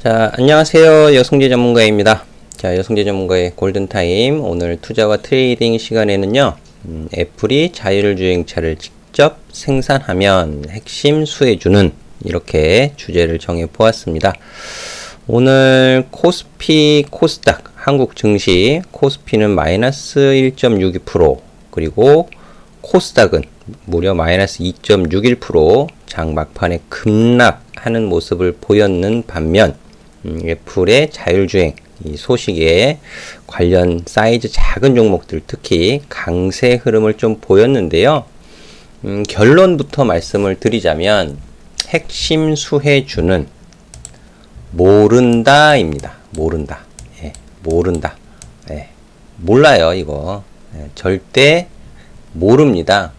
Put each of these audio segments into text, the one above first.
자, 안녕하세요. 여성재 전문가입니다. 자, 여성재 전문가의 골든타임. 오늘 투자와 트레이딩 시간에는요, 애플이 자율주행차를 직접 생산하면 핵심 수혜주는 이렇게 주제를 정해 보았습니다. 오늘 코스피, 코스닥, 한국 증시, 코스피는 마이너스 1.62%, 그리고 코스닥은 무려 마이너스 2.61% 장 막판에 급락하는 모습을 보였는 반면 애플의 자율주행 이 소식에 관련 사이즈 작은 종목들 특히 강세 흐름을 좀 보였는데요. 결론부터 말씀을 드리자면 핵심 수혜주는 모른다입니다. 모른다. 예, 모른다. 예, 몰라요 이거. 예, 절대 모릅니다.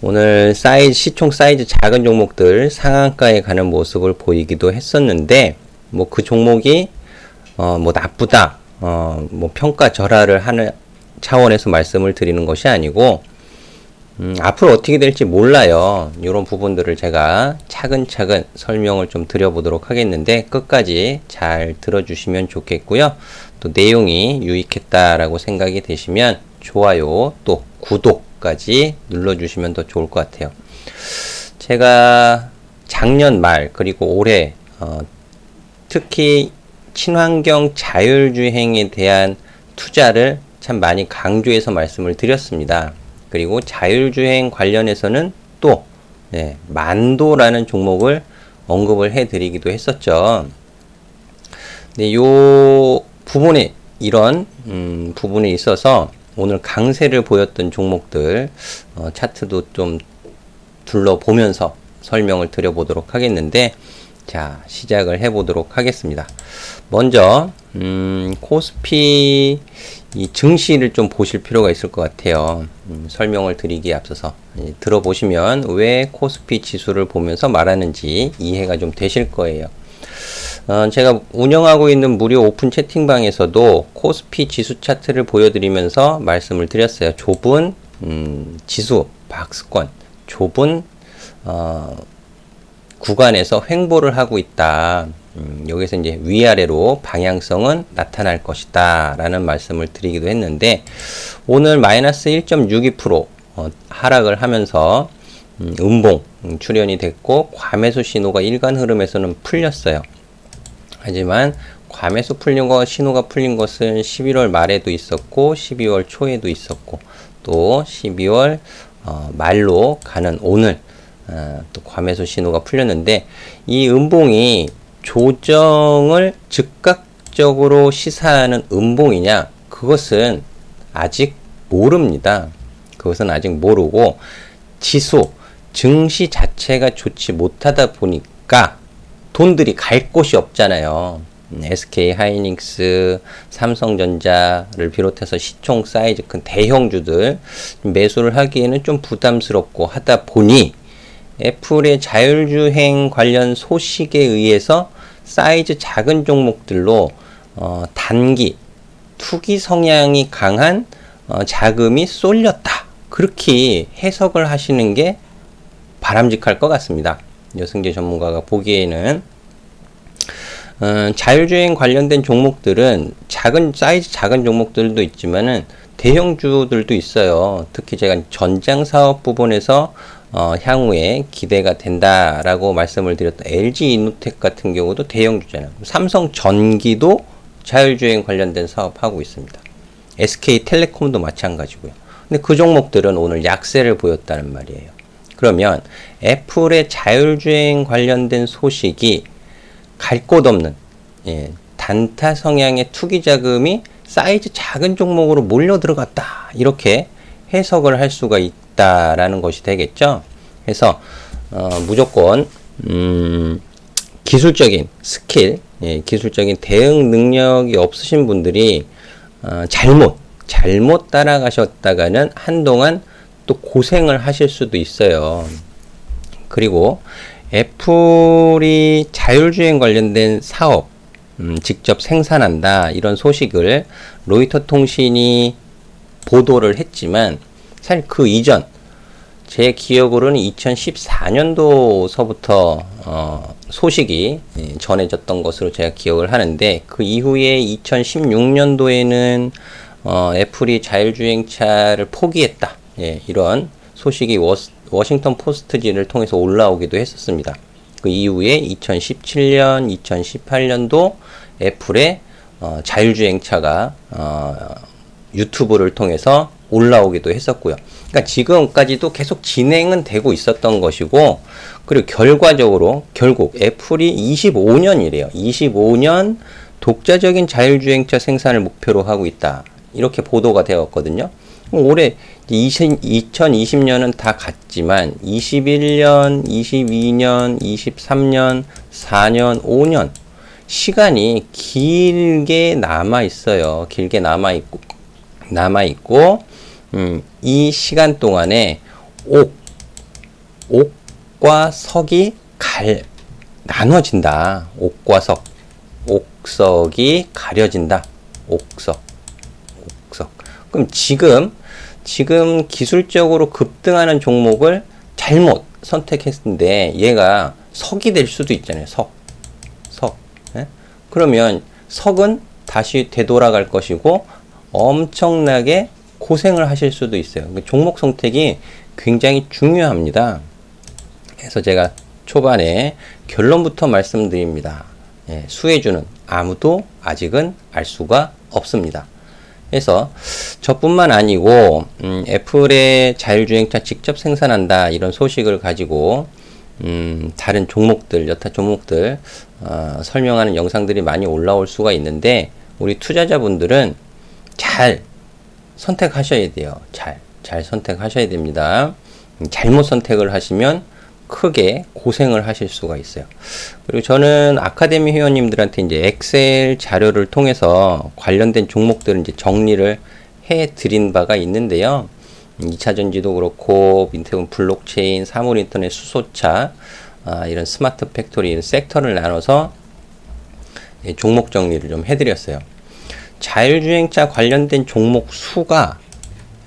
오늘 시총 사이즈 작은 종목들 상한가에 가는 모습을 보이기도 했었는데, 뭐 그 종목이, 뭐 나쁘다, 뭐 평가절하를 하는 차원에서 말씀을 드리는 것이 아니고, 앞으로 어떻게 될지 몰라요. 이런 부분들을 제가 차근차근 설명을 좀 드려보도록 하겠는데, 끝까지 잘 들어주시면 좋겠고요. 또 내용이 유익했다라고 생각이 되시면, 좋아요, 또 구독까지 눌러주시면 더 좋을 것 같아요. 제가 작년 말 그리고 올해 특히 친환경 자율주행에 대한 투자를 참 많이 강조해서 말씀을 드렸습니다. 그리고 자율주행 관련해서는 또 만도라는 종목을 언급을 해드리기도 했었죠. 근데 요 부분에 이런 부분에 있어서 오늘 강세를 보였던 종목들 차트도 좀 둘러보면서 설명을 드려보도록 하겠는데, 자, 시작을 해보도록 하겠습니다. 먼저 코스피 이 증시를 좀 보실 필요가 있을 것 같아요. 설명을 드리기에 앞서서 들어보시면 왜 코스피 지수를 보면서 말하는지 이해가 좀 되실 거예요. 제가 운영하고 있는 무료 오픈 채팅방에서도 코스피 지수 차트를 보여드리면서 말씀을 드렸어요. 좁은 지수 박스권, 좁은 구간에서 횡보를 하고 있다. 여기서 이제 위아래로 방향성은 나타날 것이다 라는 말씀을 드리기도 했는데, 오늘 마이너스 1.62% 하락을 하면서 음봉 출현이 됐고 과매수 신호가 일간 흐름에서는 풀렸어요. 하지만 과매수 풀린 거, 신호가 풀린 것은 11월 말에도 있었고 12월 초에도 있었고 또 12월 말로 가는 오늘 또 과매수 신호가 풀렸는데, 이 음봉이 조정을 즉각적으로 시사하는 음봉이냐, 그것은 아직 모릅니다. 그것은 아직 모르고, 지수, 증시 자체가 좋지 못하다 보니까 돈들이 갈 곳이 없잖아요. SK 하이닉스, 삼성전자를 비롯해서 시총 사이즈 큰 대형주들 매수를 하기에는 좀 부담스럽고 하다 보니 애플의 자율주행 관련 소식에 의해서 사이즈 작은 종목들로 단기 투기 성향이 강한 자금이 쏠렸다, 그렇게 해석을 하시는 게 바람직할 것 같습니다. 여성재 전문가가 보기에는 자율주행 관련된 종목들은 사이즈 작은 종목들도 있지만은 대형주들도 있어요. 특히 제가 전장 사업 부분에서 향후에 기대가 된다라고 말씀을 드렸던 LG 이노텍 같은 경우도 대형주잖아요. 삼성 전기도 자율주행 관련된 사업하고 있습니다. SK텔레콤도 마찬가지고요. 근데 그 종목들은 오늘 약세를 보였다는 말이에요. 그러면 애플의 자율주행 관련된 소식이 갈 곳 없는 단타 성향의 투기 자금이 사이즈 작은 종목으로 몰려 들어갔다, 이렇게 해석을 할 수가 있다라는 것이 되겠죠. 그래서 무조건 기술적인 스킬, 기술적인 대응 능력이 없으신 분들이 잘못 따라가셨다가는 한동안 또 고생을 하실 수도 있어요. 그리고 애플이 자율주행 관련된 사업 직접 생산한다, 이런 소식을 로이터 통신이 보도를 했지만, 사실 그 이전 제 기억으로는 2014년도서부터 소식이 전해졌던 것으로 제가 기억을 하는데, 그 이후에 2016년도에는 애플이 자율주행차를 포기했다. 예, 이런 소식이 워싱턴 포스트지를 통해서 올라오기도 했었습니다. 그 이후에 2017년, 2018년도 애플의 자율주행차가 유튜브를 통해서 올라오기도 했었고요. 그러니까 지금까지도 계속 진행은 되고 있었던 것이고, 그리고 결국 애플이 25년이래요. 25년 독자적인 자율주행차 생산을 목표로 하고 있다. 이렇게 보도가 되었거든요. 올해 2020년은 다 갔지만 21년, 22년, 23년, 4년, 5년 시간이 길게 남아 있어요. 길게 남아 있고 이 시간 동안에 옥과 석이 나눠진다. 옥석이 가려진다. 옥석. 그럼 지금 기술적으로 급등하는 종목을 잘못 선택했는데 얘가 석이 될 수도 있잖아요. 석. 예? 그러면 석은 다시 되돌아갈 것이고 엄청나게 고생을 하실 수도 있어요. 종목 선택이 굉장히 중요합니다. 그래서 제가 초반에 결론부터 말씀드립니다. 예, 수혜주는 아무도 아직은 알 수가 없습니다. 그래서 저뿐만 아니고 애플의 자율주행차 직접 생산한다 이런 소식을 가지고 다른 종목들, 여타 종목들 설명하는 영상들이 많이 올라올 수가 있는데, 우리 투자자분들은 잘 선택하셔야 돼요. 잘 선택하셔야 됩니다. 잘못 선택을 하시면 크게 고생을 하실 수가 있어요. 그리고 저는 아카데미 회원님들한테 이제 엑셀 자료를 통해서 관련된 종목들을 이제 정리를 해 드린 바가 있는데요. 2차 전지도 그렇고, 밑에 보면 블록체인, 사물인터넷, 수소차, 이런 스마트 팩토리, 이런 섹터를 나눠서 종목 정리를 좀 해드렸어요. 자율주행차 관련된 종목 수가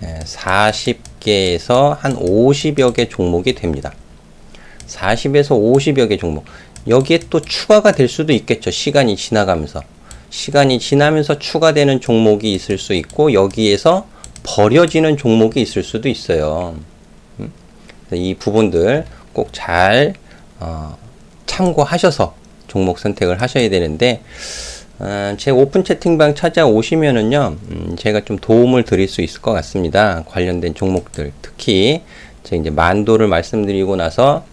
40개에서 한 50여 개 종목이 됩니다. 40에서 50여 개 종목. 여기에 또 추가가 될 수도 있겠죠. 시간이 지나면서 추가되는 종목이 있을 수 있고, 여기에서 버려지는 종목이 있을 수도 있어요. 이 부분들 꼭 잘 참고하셔서 종목 선택을 하셔야 되는데, 제 오픈 채팅방 찾아오시면은요, 제가 좀 도움을 드릴 수 있을 것 같습니다. 관련된 종목들. 특히, 제가 이제 만도를 말씀드리고 나서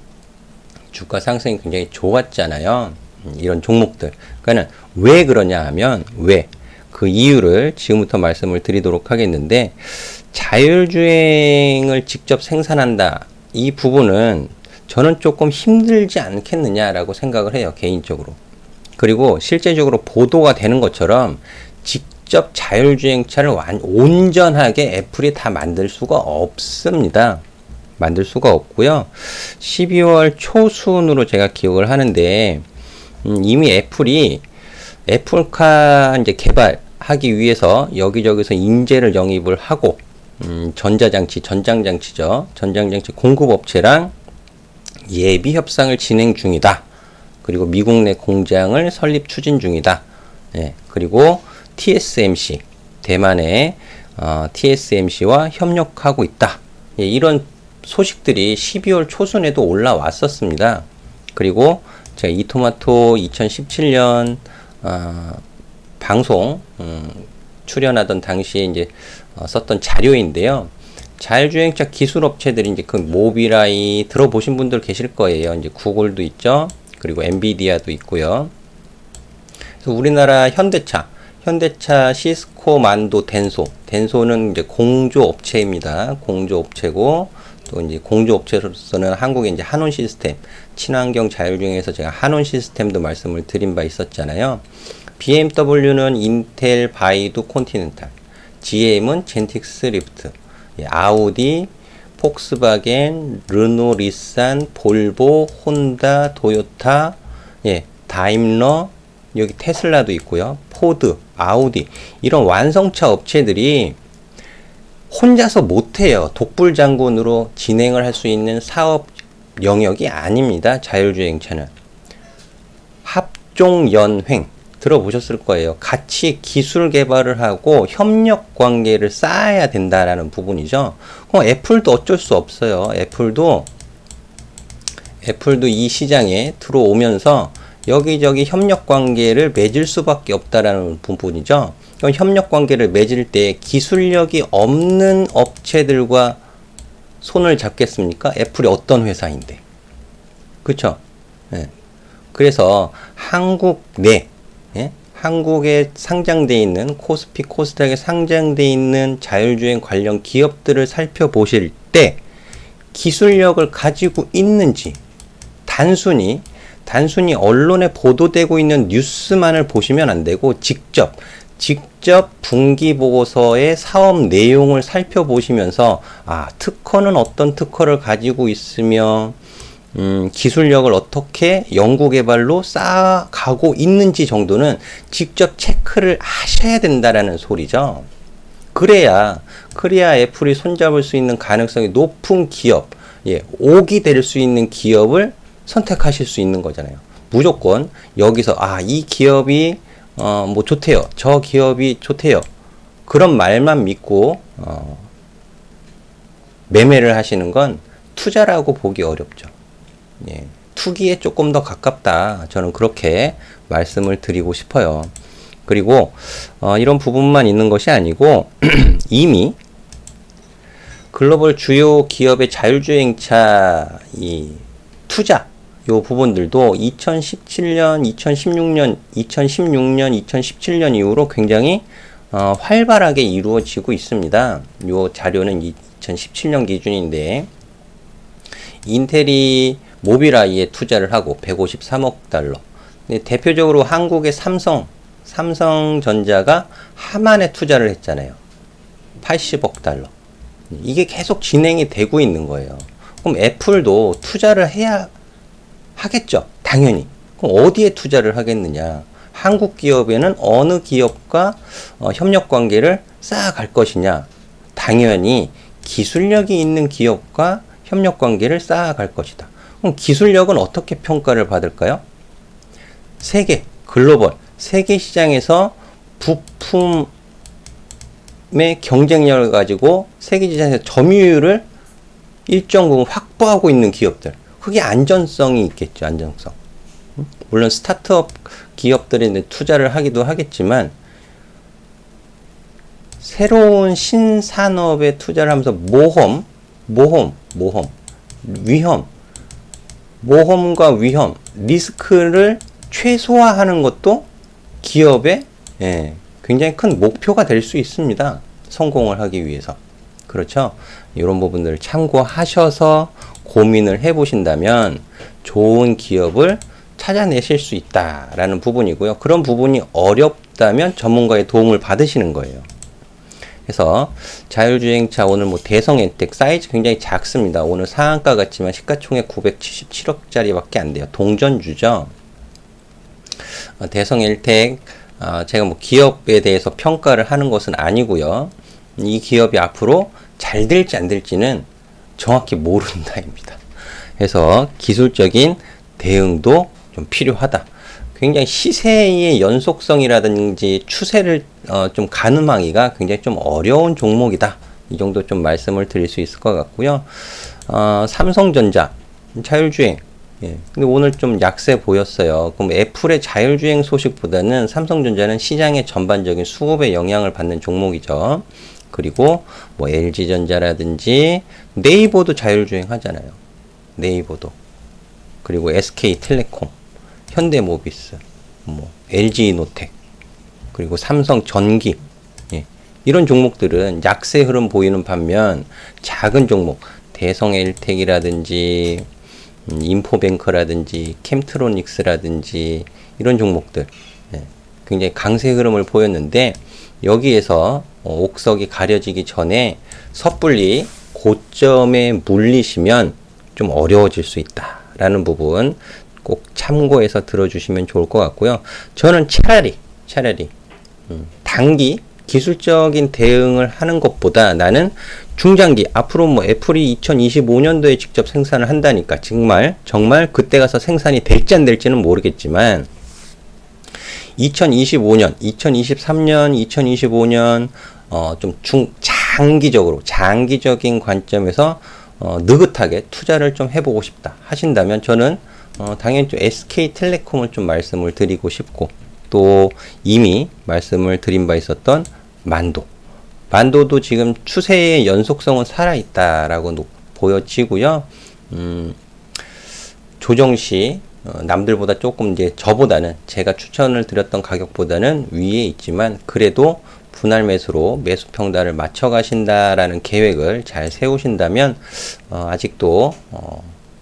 주가 상승이 굉장히 좋았잖아요. 이런 종목들. 그러니까는 왜 그러냐 하면, 그 이유를 지금부터 말씀을 드리도록 하겠는데, 자율주행을 직접 생산한다. 이 부분은 저는 조금 힘들지 않겠느냐라고 생각을 해요. 개인적으로. 그리고 실제적으로 보도가 되는 것처럼 직접 자율주행차를 온전하게 애플이 다 만들 수가 없습니다. 만들 수가 없고요. 12월 초순으로 제가 기억을 하는데, 이미 애플이 애플카 이제 개발하기 위해서 여기저기서 인재를 영입을 하고, 전장장치죠. 전장장치 공급업체랑 예비 협상을 진행 중이다. 그리고 미국 내 공장을 설립 추진 중이다. 예, 그리고 TSMC, 대만의 TSMC와 협력하고 있다. 예, 이런 소식들이 12월 초순에도 올라왔었습니다. 그리고 제가 이토마토 2017년 방송 출연하던 당시에 이제 썼던 자료인데요. 자율주행차 기술 업체들이 이제 그 모비라이 들어보신 분들 계실 거예요. 이제 구글도 있죠. 그리고 엔비디아도 있고요. 그래서 우리나라 현대차, 시스코, 만도, 덴소는 이제 공조 업체입니다. 공조 업체고, 또 이제 공조 업체로서는 한국의 이제 한온 시스템, 친환경 자율주행에서 제가 한온 시스템도 말씀을 드린 바 있었잖아요. BMW는 인텔, 바이두, 콘티넨탈, GM은 젠틱스, 리프트, 아우디, 폭스바겐, 르노, 닛산, 볼보, 혼다, 도요타, 다임러, 여기 테슬라도 있고요. 포드, 아우디, 이런 완성차 업체들이 혼자서 못해요. 독불장군으로 진행을 할 수 있는 사업 영역이 아닙니다. 자율주행차는. 업종연횡 들어보셨을 거예요. 같이 기술 개발을 하고 협력 관계를 쌓아야 된다라는 부분이죠. 애플도 어쩔 수 없어요. 애플도 이 시장에 들어오면서 여기저기 협력 관계를 맺을 수밖에 없다라는 부분이죠. 그럼 협력 관계를 맺을 때 기술력이 없는 업체들과 손을 잡겠습니까? 애플이 어떤 회사인데. 그쵸? 예. 그래서 한국 내, 예? 한국에 상장되어 있는 코스피, 코스닥에 상장되어 있는 자율주행 관련 기업들을 살펴보실 때 기술력을 가지고 있는지 단순히 언론에 보도되고 있는 뉴스만을 보시면 안 되고 직접 분기보고서의 사업 내용을 살펴보시면서 특허는 어떤 특허를 가지고 있으며 기술력을 어떻게 연구개발로 쌓아가고 있는지 정도는 직접 체크를 하셔야 된다라는 소리죠. 그래야 애플이 손잡을 수 있는 가능성이 높은 기업, 옥이 될 수 있는 기업을 선택하실 수 있는 거잖아요. 무조건 여기서 이 기업이 뭐 좋대요. 저 기업이 좋대요. 그런 말만 믿고 매매를 하시는 건 투자라고 보기 어렵죠. 예, 투기에 조금 더 가깝다. 저는 그렇게 말씀을 드리고 싶어요. 그리고 이런 부분만 있는 것이 아니고 이미 글로벌 주요 기업의 자율주행차 이 투자 요 부분들도 2017년, 2016년, 2017년 이후로 굉장히 활발하게 이루어지고 있습니다. 요 자료는 2017년 기준인데 인텔이 모빌아이에 투자를 하고 153억 달러. 근데 대표적으로 한국의 삼성전자가 하만에 투자를 했잖아요. 80억 달러. 이게 계속 진행이 되고 있는 거예요. 그럼 애플도 투자를 해야 하겠죠. 당연히. 그럼 어디에 투자를 하겠느냐. 한국 기업에는 어느 기업과 협력 관계를 쌓아갈 것이냐. 당연히 기술력이 있는 기업과 협력 관계를 쌓아갈 것이다. 그럼 기술력은 어떻게 평가를 받을까요? 세계, 글로벌, 세계 시장에서 부품의 경쟁력을 가지고 세계 시장에서 점유율을 일정 부분 확보하고 있는 기업들. 그게 안전성이 있겠죠, 안전성. 물론 스타트업 기업들이 투자를 하기도 하겠지만 새로운 신산업에 투자를 하면서 모험과 위험, 리스크를 최소화하는 것도 기업의 굉장히 큰 목표가 될 수 있습니다. 성공을 하기 위해서. 그렇죠? 이런 부분들을 참고하셔서 고민을 해보신다면 좋은 기업을 찾아내실 수 있다라는 부분이고요. 그런 부분이 어렵다면 전문가의 도움을 받으시는 거예요. 그래서 자율주행차 오늘 뭐 대성엔텍 사이즈 굉장히 작습니다. 오늘 상한가 같지만 시가총액 977억짜리 밖에 안 돼요. 동전주죠. 대성엔텍 제가 뭐 기업에 대해서 평가를 하는 것은 아니고요. 이 기업이 앞으로 잘 될지 안 될지는 정확히 모른다입니다. 그래서 기술적인 대응도 좀 필요하다. 굉장히 시세의 연속성이라든지 추세를 좀 가늠하기가 굉장히 좀 어려운 종목이다. 이 정도 좀 말씀을 드릴 수 있을 것 같고요. 삼성전자 자율주행. 근데 오늘 좀 약세 보였어요. 그럼 애플의 자율주행 소식보다는 삼성전자는 시장의 전반적인 수급에 영향을 받는 종목이죠. 그리고 뭐 LG전자라든지 네이버도 자율주행 하잖아요. 네이버도. 그리고 SK텔레콤, 현대모비스, 뭐 LG노텍, 그리고 삼성전기. 이런 종목들은 약세 흐름 보이는 반면 작은 종목, 대성엘텍이라든지 인포뱅크라든지 캠트로닉스라든지 이런 종목들 굉장히 강세 흐름을 보였는데 여기에서 옥석이 가려지기 전에 섣불리 고점에 물리시면 좀 어려워질 수 있다라는 부분 꼭 참고해서 들어주시면 좋을 것 같고요. 저는 차라리 단기 기술적인 대응을 하는 것보다 나는 중장기 앞으로 뭐 애플이 2025년도에 직접 생산을 한다니까 정말 그때 가서 생산이 될지 안 될지는 모르겠지만 2025년, 2023년, 2025년 좀 장기적인 관점에서 느긋하게 투자를 좀 해보고 싶다 하신다면 저는 당연히 좀 SK텔레콤을 좀 말씀을 드리고 싶고, 또 이미 말씀을 드린 바 있었던 만도도 지금 추세의 연속성은 살아있다라고 보여지고요. 조정시 남들보다 조금 이제 저보다는, 제가 추천을 드렸던 가격보다는 위에 있지만 그래도 분할 매수로 매수 평단을 맞춰 가신다라는 계획을 잘 세우신다면 아직도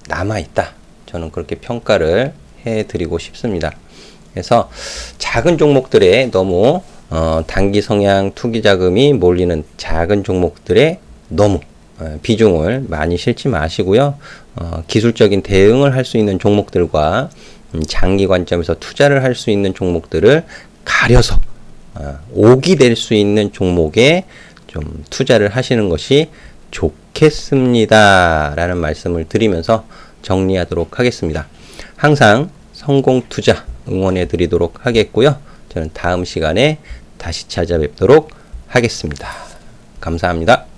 남아 있다, 저는 그렇게 평가를 해 드리고 싶습니다. 그래서 작은 종목들에 너무 단기 성향 투기 자금이 몰리는 작은 종목들에 너무 비중을 많이 실지 마시고요. 기술적인 대응을 할 수 있는 종목들과 장기 관점에서 투자를 할 수 있는 종목들을 가려서 옥이 될 수 있는 종목에 좀 투자를 하시는 것이 좋겠습니다 라는 말씀을 드리면서 정리하도록 하겠습니다. 항상 성공 투자 응원해 드리도록 하겠고요. 저는 다음 시간에 다시 찾아뵙도록 하겠습니다. 감사합니다.